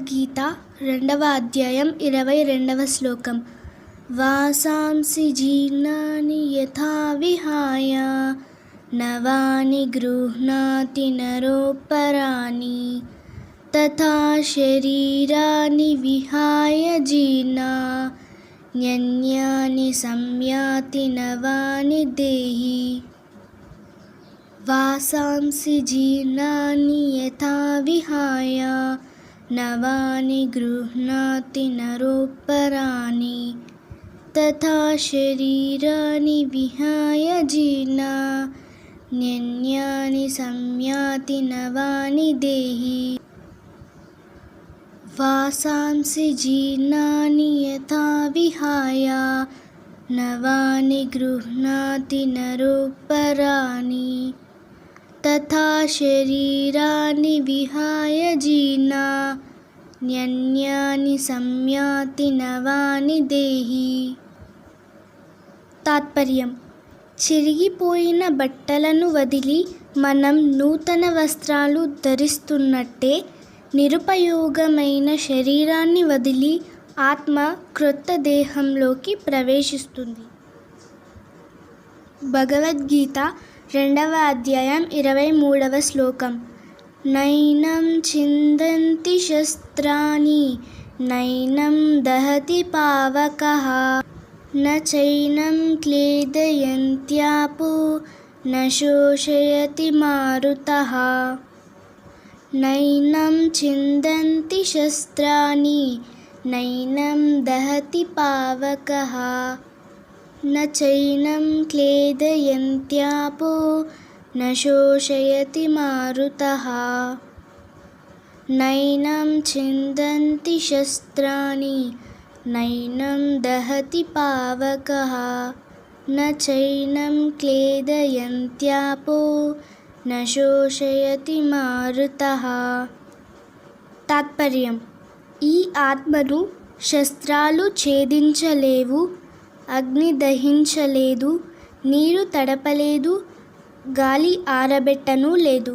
భగవద్గీత 2వ అధ్యాయం 22వ శ్లోకం. వాసాంసి జీర్ణాని యథా విహాయ నవాని గృహ్ణాతి నరోపరాణి తథా శరీరాని విహాయ జీర్ణాన్యన్యాని సంయాతి నవాని దేహి. వాసాంసి జీర్ణాని యథా విహాయ నవాని గృహ్ణాతి నరోపరాణి తథా శరీరాని విహాయ జీర్ణాన్యన్యాని సంయాతి నవాని దేహి. వాసాంసి జీర్ణాని యథా విహాయ నవాని గృహ్ణాతి నరోపరాణి తథా శరీరాని విహాయ జీర్ణాన్యన్యాని సంయాతి నవాని దేహి. తాత్పర్యం: చిరిగిపోయిన బట్టలను వదిలి మనం నూతన వస్త్రాలు ధరిస్తున్నట్టే నిరుపయోగమైన శరీరాన్ని వదిలి ఆత్మ క్రొత్త దేహంలోకి ప్రవేశిస్తుంది. భగవద్గీత 2వ అధ్యాయం 23వ శ్లోకం. నైనం ఛిందంతి శస్త్రాణి నైనం దహతి పావకః న చైనం క్లేదయంత్యాపో న శోషయతి మారుతః. నైనం ఛిందంతి శస్త్రాణి నైనం దహతి పావకః న చైనం క్లేదయంత్యాపో న శోషయతి మారుతః. నైనం ఛిందంతి శస్త్రాణి నైనం దహతి పావకః న చైనం క్లేదయంత్యాపో న శోషయతి మారుతః. తాత్పర్యం: ఈ ఆత్మను శస్త్రాలు ఛేదించలేవు, అగ్ని దహించలేదు, నీరు తడపలేదు, గాలి ఆరబెట్టనూ లేదు.